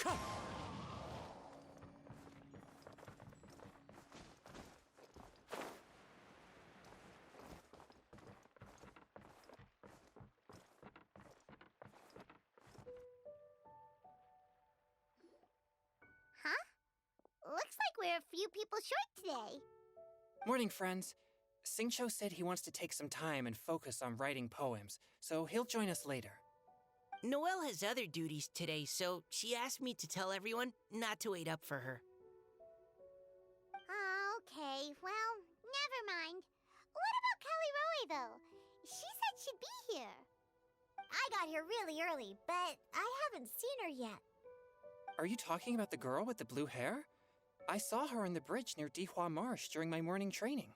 Huh? Looks like we're a few people short today. Morning, friends. Singcho said he wants to take some time and focus on writing poems, so he'll join us later. Noelle has other duties today, so she asked me to tell everyone not to wait up for her. Okay, well, never mind. What about Callie Roy, though? She said she'd be here. I got here really early, but I haven't seen her yet. Are you talking about the girl with the blue hair? I saw her on the bridge near Dihua Marsh during my morning training.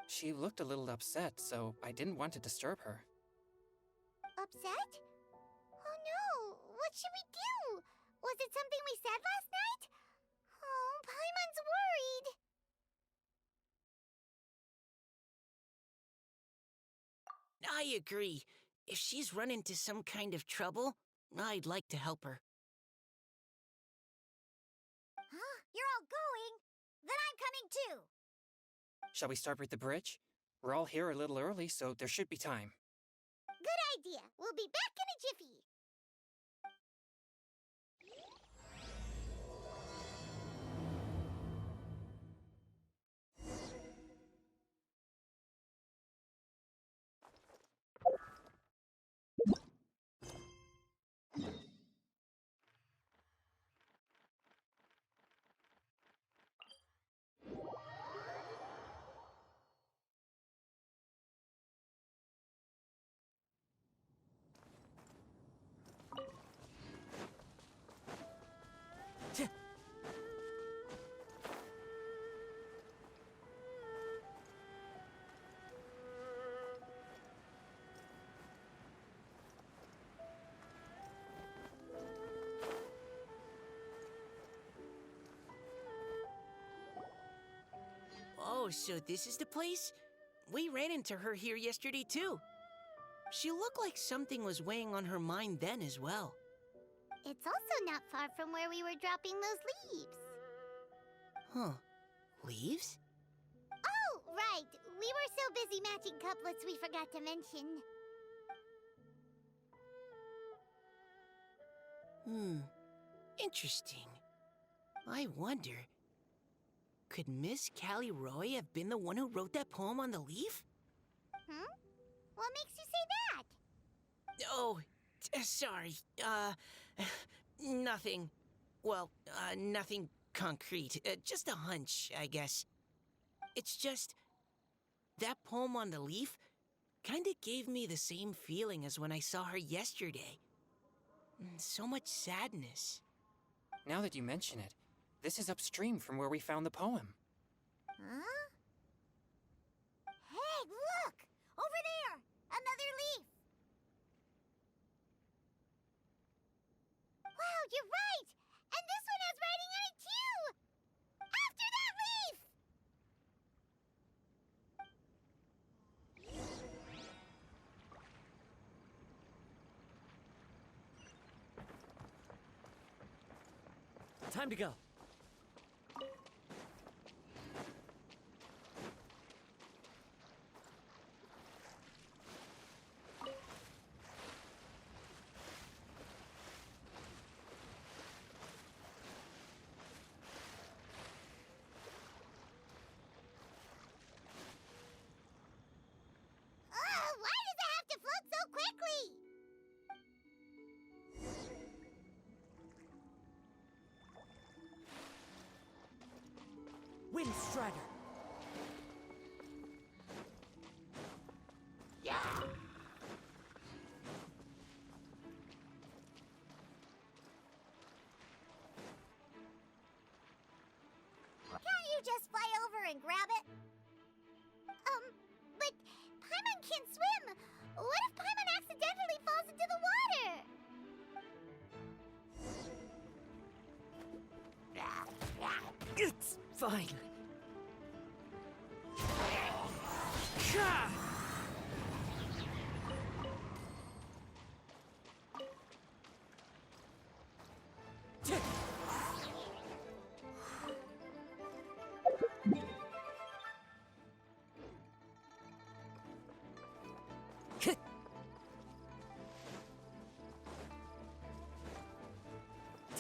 She looked a little upset, so I didn't want to disturb her. Upset? Oh no, what should we do? Was it something we said last night? Oh, Paimon's worried. I agree. If she's run into some kind of trouble, I'd like to help her. Huh? You're all going? Then I'm coming too. Shall we start with the bridge? We're all here a little early, so there should be time. Good idea. We'll be back in a jiffy. Oh, so this is the place? We ran into her here yesterday, too. She looked like something was weighing on her mind then as well. It's also not far from where we were dropping those leaves. Huh. Leaves? Oh, right. We were so busy matching couplets we forgot to mention. Interesting. I wonder, could Miss Callie Roy have been the one who wrote that poem on the leaf? What makes you say that? Oh, sorry. Nothing. Well, nothing concrete. Just a hunch, I guess. It's just, that poem on the leaf kinda gave me the same feeling as when I saw her yesterday. So much sadness. Now that you mention it, this is upstream from where we found the poem. Huh? Hey, look! Over there! Another leaf! Wow, you're right! And this one has writing on it too! After that leaf! Time to go. Why does it have to float so quickly? Windstrider. Can't you just fly over and grab it? But Paimon can't swim. What if Paimon accidentally falls into the water? It's fine.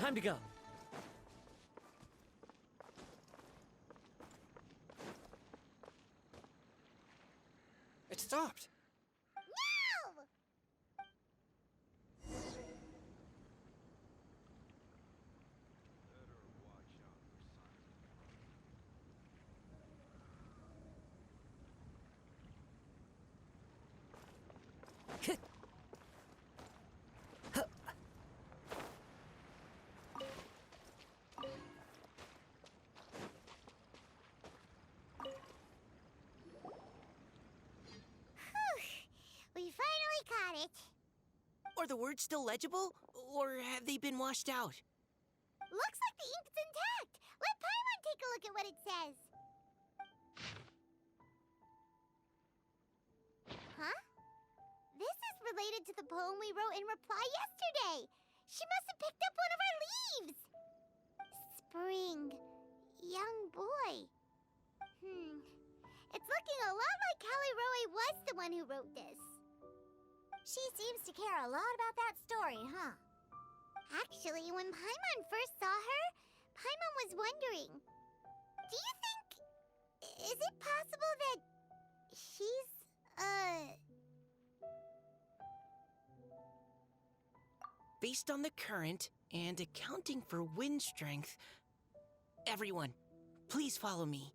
Time to go. It stopped. No! We finally caught it. Are the words still legible, or have they been washed out? Looks like the ink's intact. Let Paimon take a look at what it says. Huh? This is related to the poem we wrote in reply yesterday. She must have picked up one of our leaves. Spring. Young boy. It's looking a lot like Callie Roe was the one who wrote this. She seems to care a lot about that story, huh? Actually, when Paimon first saw her, Paimon was wondering, do you think... is it possible that she's, Based on the current and accounting for wind strength, everyone, please follow me.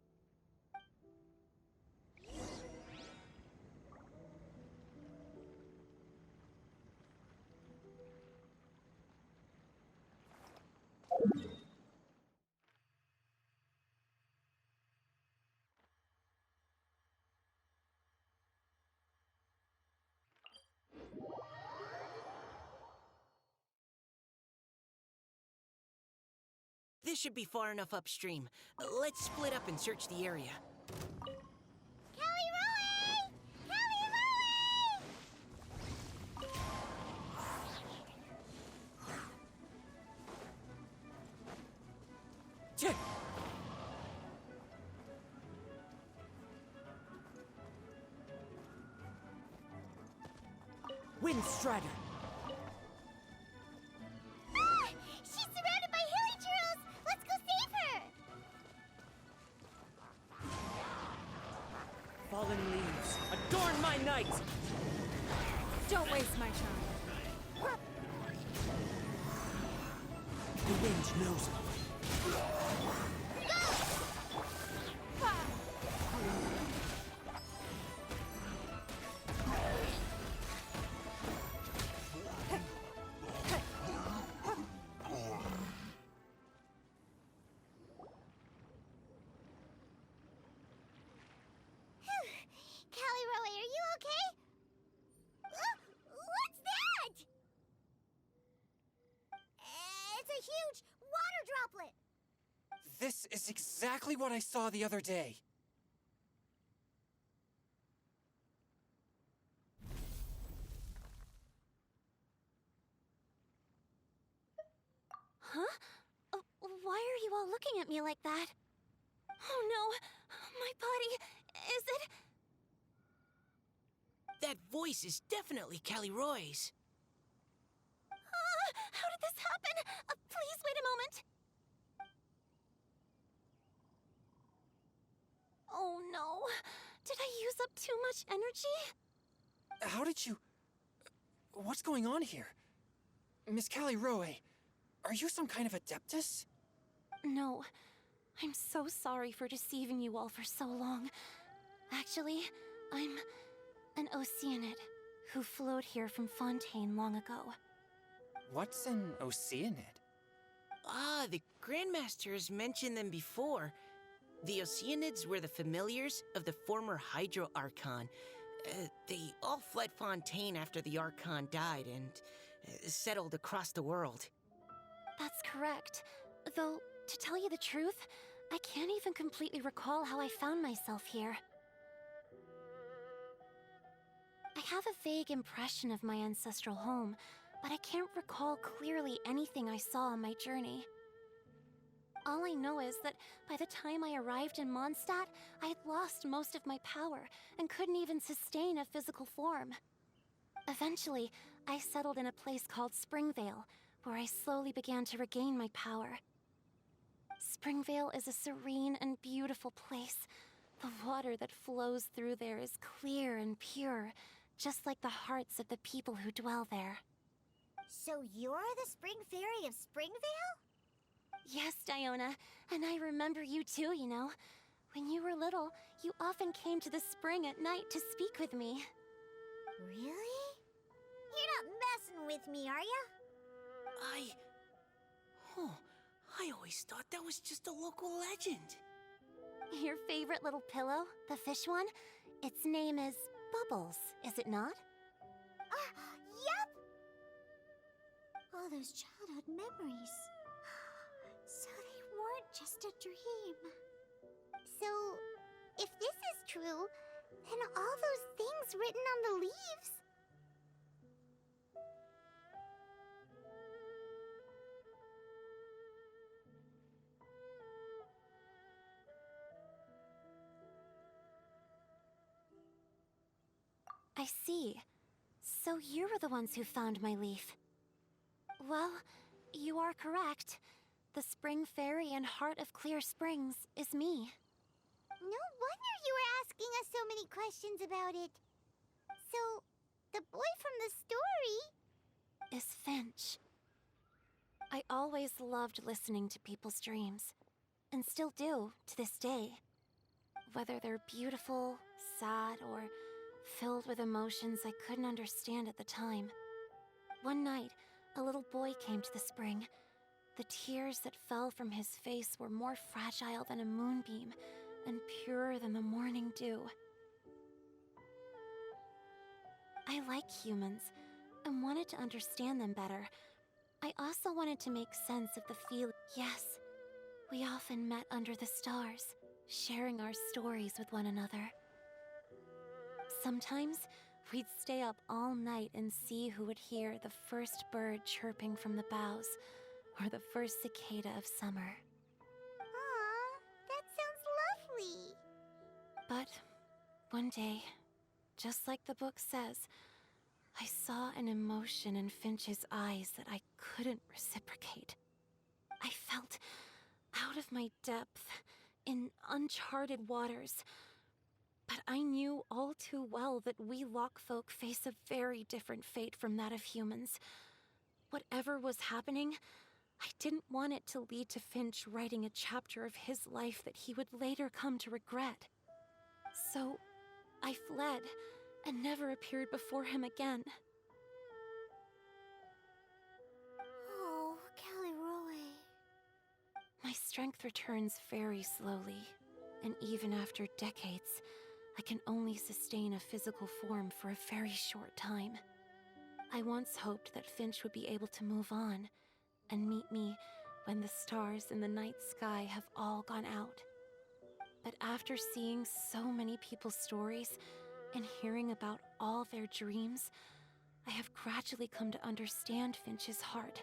This should be far enough upstream. Let's split up and search the area. Callie Roe! Callie Roe! Check. Wind Strider. Ah! She's surrounded by hilly churros! Let's go save her! Fallen leaves, adorn my night! Don't waste my time. The wind knows it. Callie Roe, are you okay? What's that? It's a huge water droplet. This is exactly what I saw the other day. Huh? Why are you all looking at me like that? Oh no! My body... is it... That voice is definitely Callie Roy's. How did this happen? Please wait a moment. Oh no. Did I use up too much energy? How did you... What's going on here? Miss Callie Roe, are you some kind of adeptus? No. I'm so sorry for deceiving you all for so long. Actually, I'm an Oceanid who flowed here from Fontaine long ago. What's an Oceanid? Ah, the Grandmasters mentioned them before. The Oceanids were the familiars of the former Hydro Archon. They all fled Fontaine after the Archon died and settled across the world. That's correct. Though, to tell you the truth, I can't even completely recall how I found myself here. I have a vague impression of my ancestral home, but I can't recall clearly anything I saw on my journey. All I know is that by the time I arrived in Mondstadt, I had lost most of my power and couldn't even sustain a physical form. Eventually, I settled in a place called Springvale, where I slowly began to regain my power. Springvale is a serene and beautiful place. The water that flows through there is clear and pure, just like the hearts of the people who dwell there. So you're the Spring Fairy of Springvale? Yes, Diona, and I remember you too, you know. When you were little, you often came to the spring at night to speak with me. Really? You're not messing with me, are ya? I always thought that was just a local legend. Your favorite little pillow, the fish one? Its name is Bubbles, is it not? Yep! All those childhood memories. So they weren't just a dream. So, if this is true, then all those things written on the leaves... I see. So you were the ones who found my leaf. Well, you are correct. The Spring Fairy and Heart of Clear Springs is me. No wonder you were asking us so many questions about it. So, the boy from the story... Is Finch. I always loved listening to people's dreams, and still do to this day. Whether they're beautiful, sad, or filled with emotions I couldn't understand at the time. One night, a little boy came to the spring. The tears that fell from his face were more fragile than a moonbeam and purer than the morning dew. I like humans and wanted to understand them better. I also wanted to make sense of the feeling. Yes, we often met under the stars, sharing our stories with one another. Sometimes, we'd stay up all night and see who would hear the first bird chirping from the boughs, or the first cicada of summer. Aw, that sounds lovely. But one day, just like the book says, I saw an emotion in Finch's eyes that I couldn't reciprocate. I felt out of my depth, in uncharted waters. But I knew all too well that we Lockfolk face a very different fate from that of humans. Whatever was happening, I didn't want it to lead to Finch writing a chapter of his life that he would later come to regret. So, I fled, and never appeared before him again. Oh, Caliroe. My strength returns very slowly, and even after decades, I can only sustain a physical form for a very short time. I once hoped that Finch would be able to move on and meet me when the stars in the night sky have all gone out. But after seeing so many people's stories and hearing about all their dreams, I have gradually come to understand Finch's heart.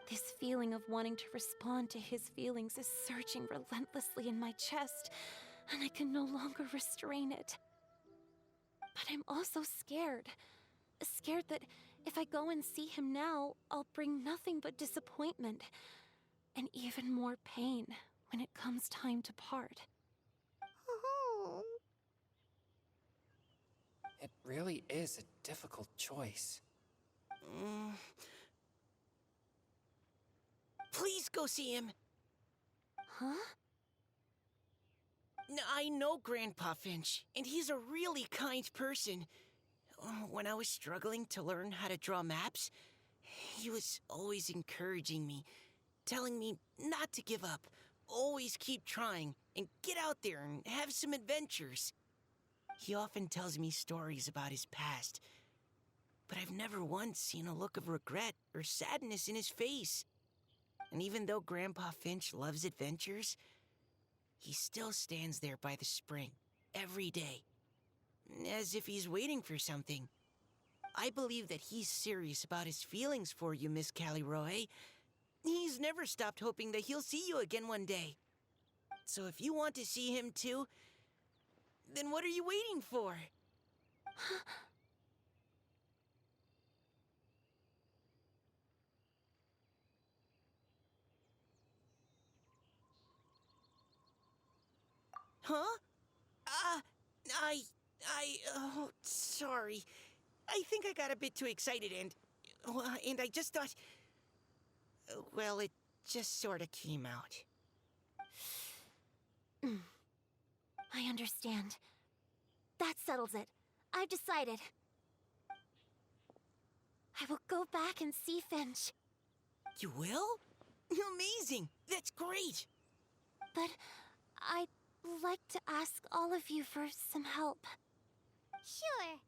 This feeling of wanting to respond to his feelings is surging relentlessly in my chest, and I can no longer restrain it. But I'm also scared. Scared that if I go and see him now, I'll bring nothing but disappointment, and even more pain when it comes time to part. Oh. It really is a difficult choice. Please go see him. Huh? I know Grandpa Finch, and he's a really kind person. When I was struggling to learn how to draw maps, he was always encouraging me, telling me not to give up, always keep trying, and get out there and have some adventures. He often tells me stories about his past, but I've never once seen a look of regret or sadness in his face. And even though Grandpa Finch loves adventures, he still stands there by the spring, every day, as if he's waiting for something. I believe that he's serious about his feelings for you, Miss Caliroe. He's never stopped hoping that he'll see you again one day. So if you want to see him too, then what are you waiting for? Huh? Oh, sorry. I think I got a bit too excited and I just thought, well, it just sort of came out. I understand. That settles it. I've decided. I will go back and see Finch. You will? Amazing! That's great! But I'd like to ask all of you for some help. Sure.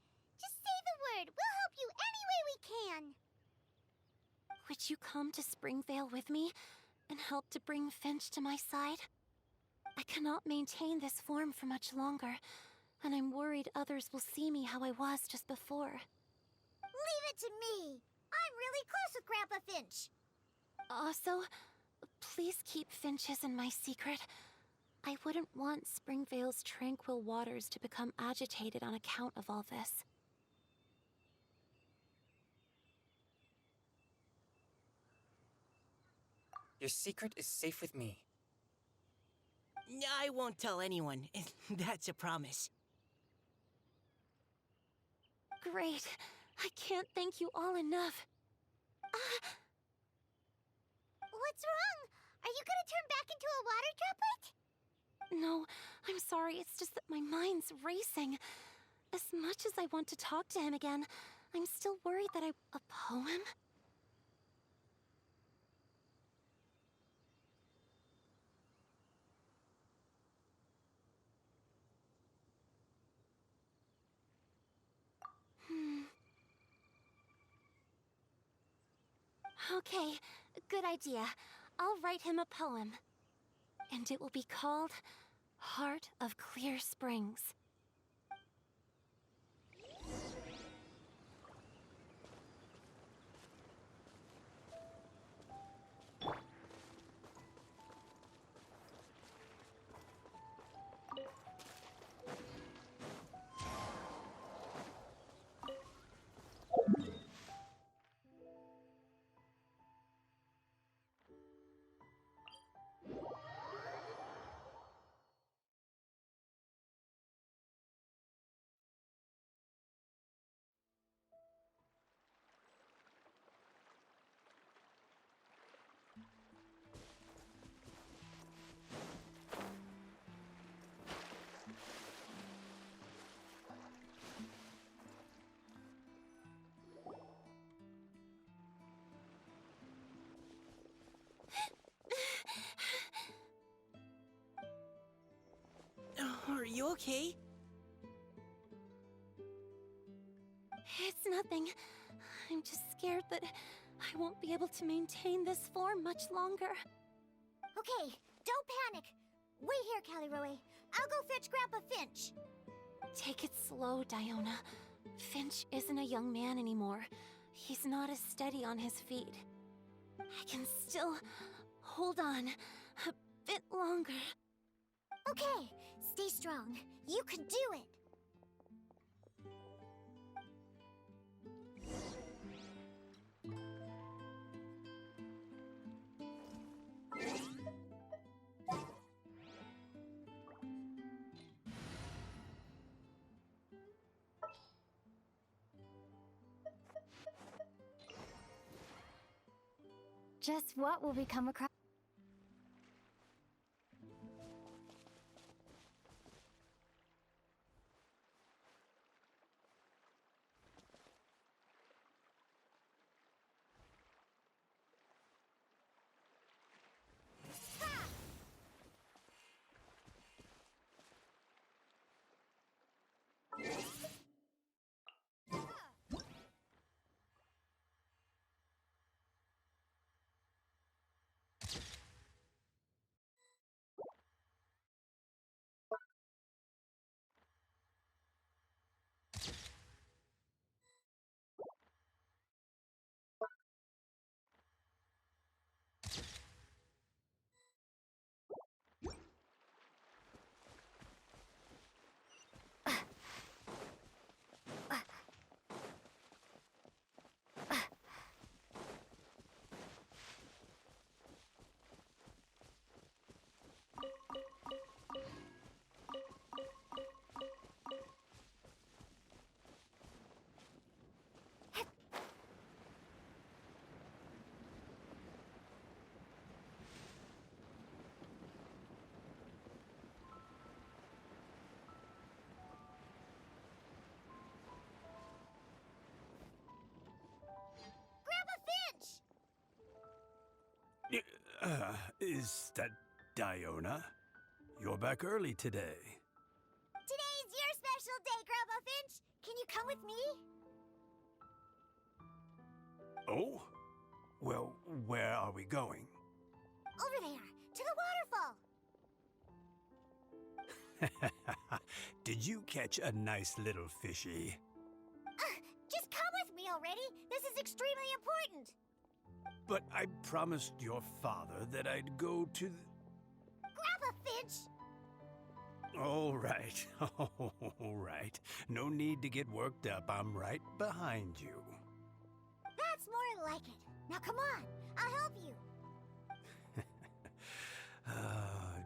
Just say the word. We'll help you any way we can. Would you come to Springvale with me and help to bring Finch to my side? I cannot maintain this form for much longer, and I'm worried others will see me how I was just before. Leave it to me. I'm really close with Grandpa Finch. Also, please keep Finch's in my secret. I wouldn't want Springvale's tranquil waters to become agitated on account of all this. Your secret is safe with me. I won't tell anyone. That's a promise. Great. I can't thank you all enough. What's wrong? Are you gonna turn back into a water droplet? No, I'm sorry. It's just that my mind's racing. As much as I want to talk to him again, I'm still worried that a poem? Okay, good idea. I'll write him a poem. And it will be called Heart of Clear Springs. Are you okay? It's nothing. I'm just scared that I won't be able to maintain this form much longer. Okay, don't panic. Wait here, Caliroe. I'll go fetch Grandpa Finch. Take it slow, Diona. Finch isn't a young man anymore. He's not as steady on his feet. I can still hold on a bit longer. Okay, stay strong. You can do it. Just what will we come across? Is that Diona? You're back early today. Today's your special day, Grandpa Finch. Can you come with me? Oh? Well, where are we going? Over there, to the waterfall. Did you catch a nice little fishy? Just come with me already. This is extremely important. But I promised your father that I'd go to Grandpa Finch! All right. All right. No need to get worked up. I'm right behind you. That's more like it. Now come on, I'll help you.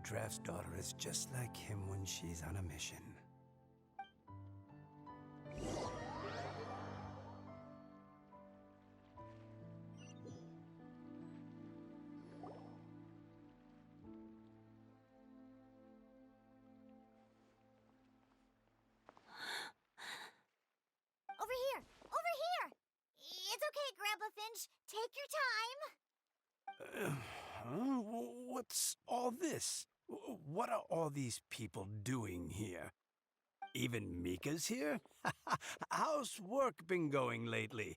Draft's daughter is just like him when she's on a mission. Over here! Over here! It's okay, Grandpa Finch. Take your time. What's all this? What are all these people doing here? Even Mika's here? How's work been going lately?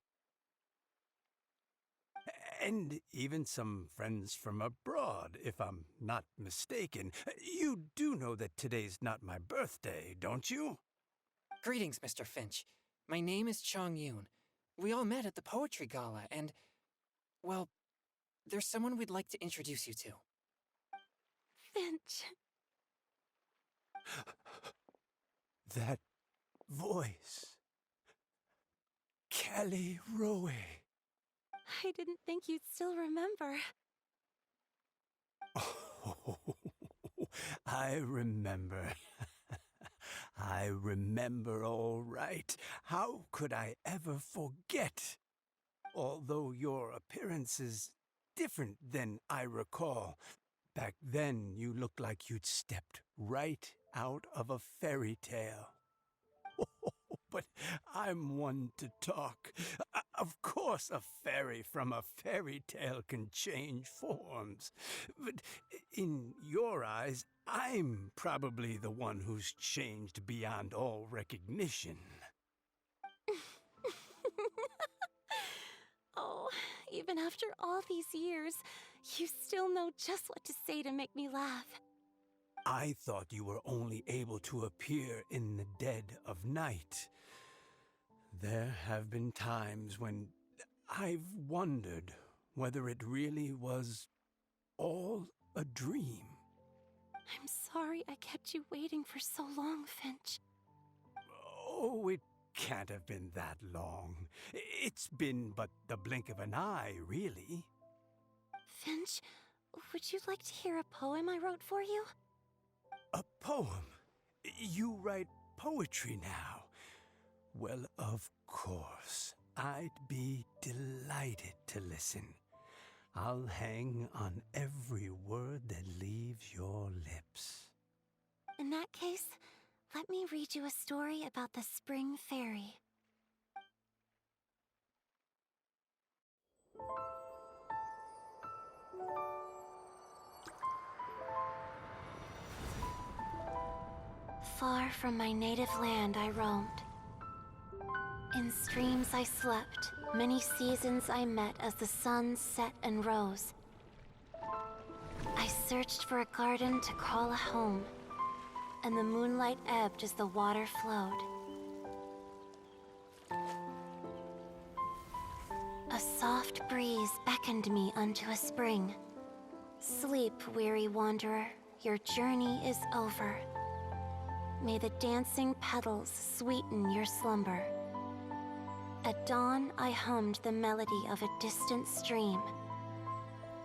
And even some friends from abroad, if I'm not mistaken. You do know that today's not my birthday, don't you? Greetings, Mr. Finch. My name is Chong Yoon. We all met at the poetry gala, and, well, there's someone we'd like to introduce you to. Finch. That voice. Callie Rowe. I didn't think you'd still remember. Oh, I remember. I remember all right. How could I ever forget? Although your appearance is different than I recall. Back then, you looked like you'd stepped right out of a fairy tale. But I'm one to talk. Of course, a fairy from a fairy tale can change forms. But in your eyes, I'm probably the one who's changed beyond all recognition. Oh, even after all these years, you still know just what to say to make me laugh. I thought you were only able to appear in the dead of night. There have been times when I've wondered whether it really was all a dream. I'm sorry I kept you waiting for so long, Finch. Oh, it can't have been that long. It's been but the blink of an eye, really. Finch, would you like to hear a poem I wrote for you? A poem? You write poetry now? Well, of course. I'd be delighted to listen. I'll hang on every word that leaves your lips. In that case, let me read you a story about the Spring Fairy. Far from my native land I roamed. In streams I slept, many seasons I met as the sun set and rose. I searched for a garden to call a home, and the moonlight ebbed as the water flowed. A soft breeze beckoned me unto a spring. Sleep, weary wanderer, your journey is over. May the dancing petals sweeten your slumber. At dawn, I hummed the melody of a distant stream,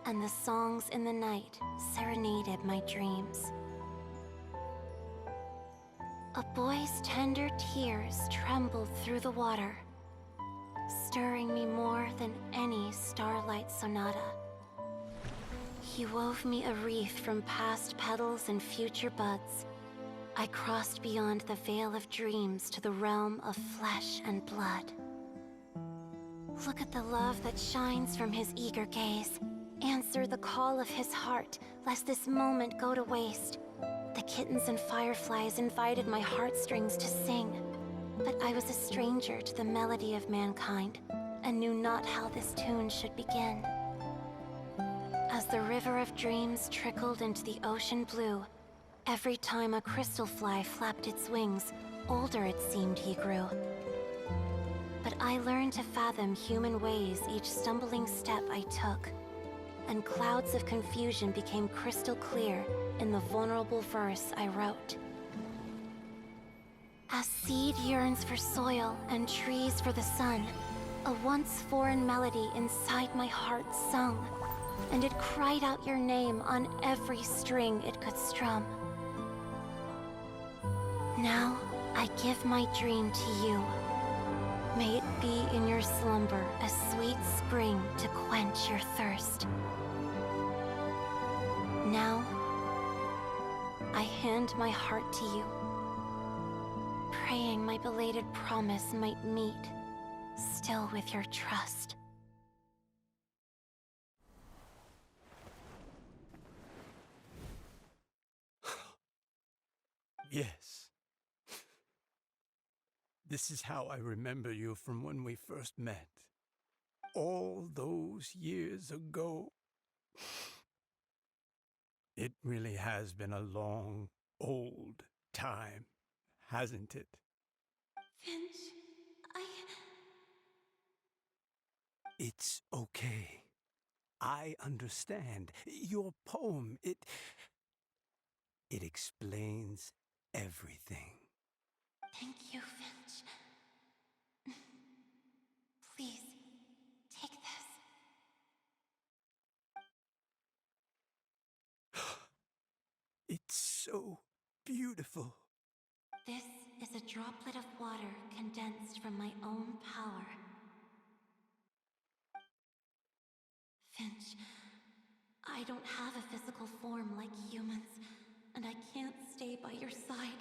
and the songs in the night serenaded my dreams. A boy's tender tears trembled through the water, stirring me more than any starlight sonata. He wove me a wreath from past petals and future buds. I crossed beyond the veil of dreams to the realm of flesh and blood. Look at the love that shines from his eager gaze. Answer the call of his heart, lest this moment go to waste. The kittens and fireflies invited my heartstrings to sing, but I was a stranger to the melody of mankind, and knew not how this tune should begin. As the river of dreams trickled into the ocean blue, every time a crystal fly flapped its wings, older it seemed he grew. But I learned to fathom human ways each stumbling step I took, and clouds of confusion became crystal clear in the vulnerable verse I wrote. As seed yearns for soil and trees for the sun, a once foreign melody inside my heart sung, and it cried out your name on every string it could strum. Now I give my dream to you. May it be in your slumber a sweet spring to quench your thirst. Now, I hand my heart to you, praying my belated promise might meet, still with your trust. Yes. This is how I remember you from when we first met. All those years ago. It really has been a long, old time, hasn't it? Finch, It's okay. I understand. Your poem, it explains everything. Thank you, Finch. Please, take this. It's so beautiful. This is a droplet of water condensed from my own power. Finch, I don't have a physical form like humans, and I can't stay by your side.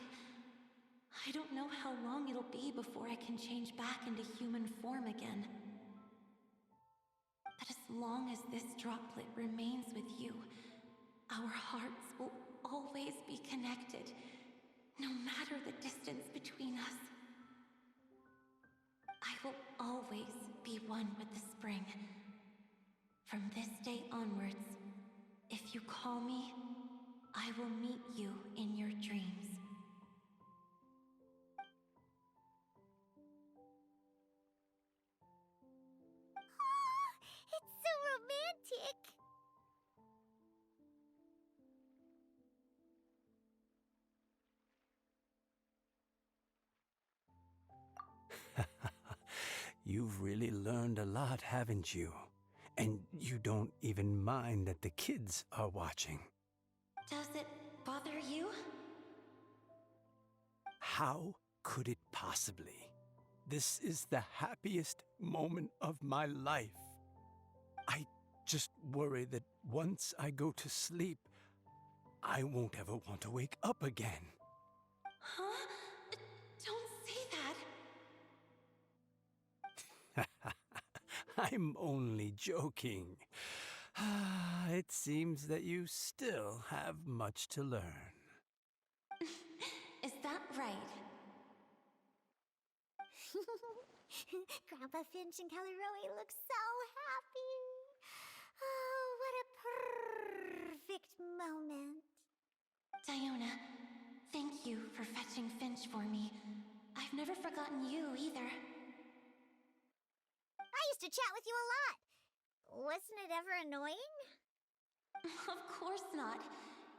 I don't know how long it'll be before I can change back into human form again. But as long as this droplet remains with you, our hearts will always be connected, no matter the distance between us. I will always be one with the spring. From this day onwards, if you call me, I will meet you in your dreams. It's so romantic. You've really learned a lot, haven't you? And you don't even mind that the kids are watching. Does it bother you? How could it possibly? This is the happiest moment of my life. I just worry that once I go to sleep, I won't ever want to wake up again. Huh? Don't say that. I'm only joking. It seems that you still have much to learn. Is that right? Grandpa Finch and Kelly Rowe look so happy. Oh, what a perfect moment. Diona, thank you for fetching Finch for me. I've never forgotten you either. I used to chat with you a lot. Wasn't it ever annoying? Of course not.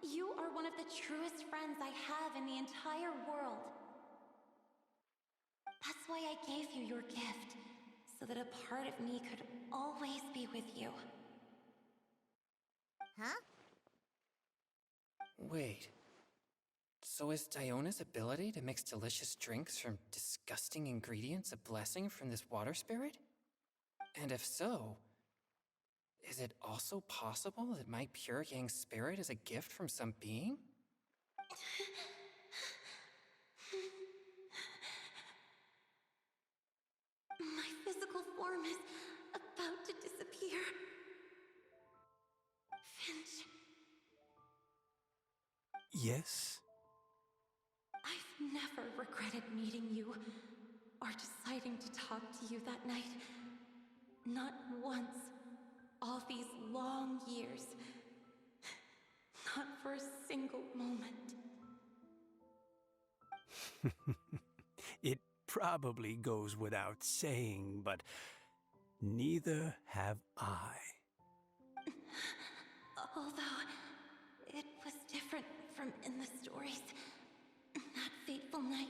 You are one of the truest friends I have in the entire world. That's why I gave you your gift, so that a part of me could always be with you. Huh? Wait. So is Diona's ability to mix delicious drinks from disgusting ingredients a blessing from this water spirit? And if so, is it also possible that my pure yang spirit is a gift from some being? My physical form is about to disappear. Yes? I've never regretted meeting you or deciding to talk to you that night. Not once. All these long years. Not for a single moment. It probably goes without saying, but neither have I. Although it was different from in the stories. That fateful night,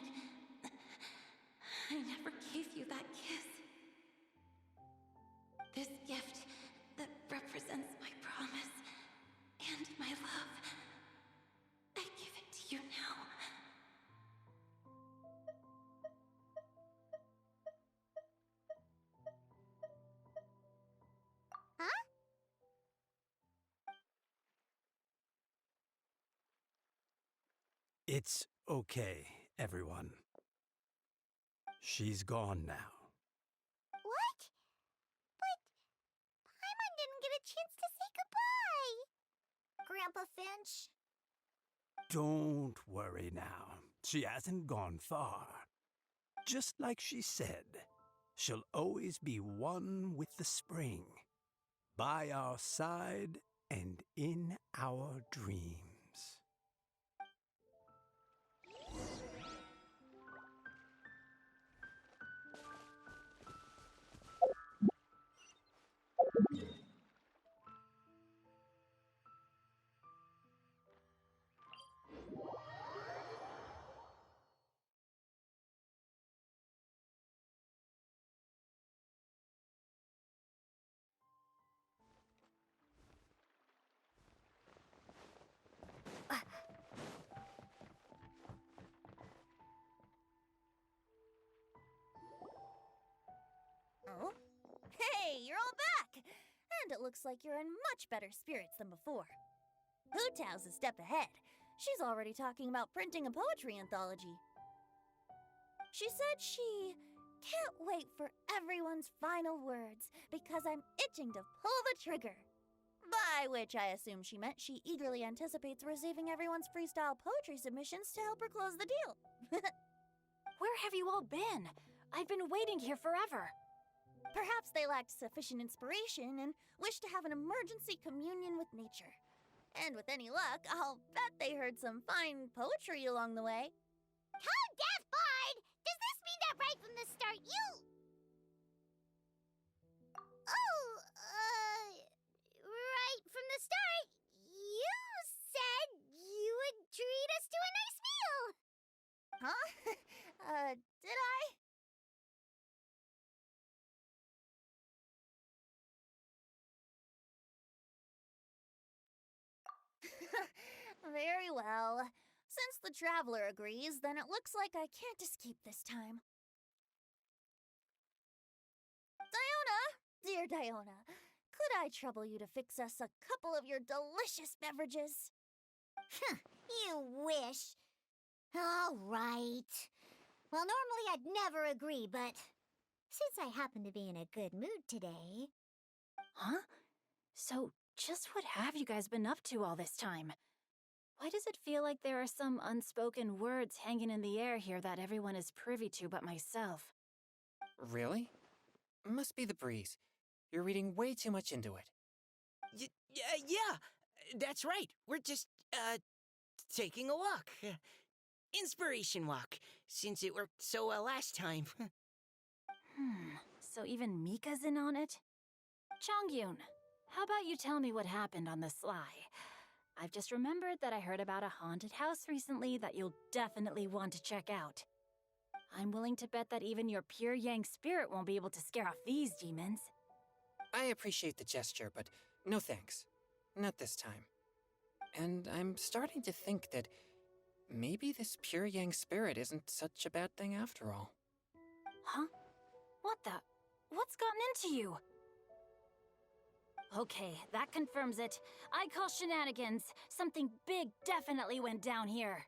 I never gave you that kiss. This gift that represents my promise and my love, I give it to you now. Huh? It's okay, everyone. She's gone now. What? But Paimon didn't get a chance to say goodbye. Grandpa Finch? Don't worry now. She hasn't gone far. Just like she said, she'll always be one with the spring, by our side and in our dreams. Oh? Hey, you're all back! And it looks like you're in much better spirits than before. Hu-Tao's a step ahead. She's already talking about printing a poetry anthology. She said she can't wait for everyone's final words because I'm itching to pull the trigger. By which I assume she meant she eagerly anticipates receiving everyone's freestyle poetry submissions to help her close the deal. Where have you all been? I've been waiting here forever. Perhaps they lacked sufficient inspiration and wished to have an emergency communion with nature. And with any luck, I'll bet they heard some fine poetry along the way. Code Death Bard! Does this mean that right from the start you... Oh, right from the start, you said you would treat us to a nice meal! Huh? Did I? Very well. Since the traveler agrees, then it looks like I can't escape this time. Diona! Dear Diona, could I trouble you to fix us a couple of your delicious beverages? You wish. All right. Well, normally I'd never agree, but since I happen to be in a good mood today... Huh? So, just what have you guys been up to all this time? Why does it feel like there are some unspoken words hanging in the air here that everyone is privy to but myself? Really? Must be the breeze. You're reading way too much into it. Yeah, that's right. We're just, taking a walk. Inspiration walk, since it worked so well last time. So even Mika's in on it? Chongyun, how about you tell me what happened on the sly? I've just remembered that I heard about a haunted house recently that you'll definitely want to check out. I'm willing to bet that even your pure Yang spirit won't be able to scare off these demons. I appreciate the gesture, but no thanks. Not this time. And I'm starting to think that maybe this pure Yang spirit isn't such a bad thing after all. Huh? What the? What's gotten into you? Okay, that confirms it. I call shenanigans. Something big definitely went down here.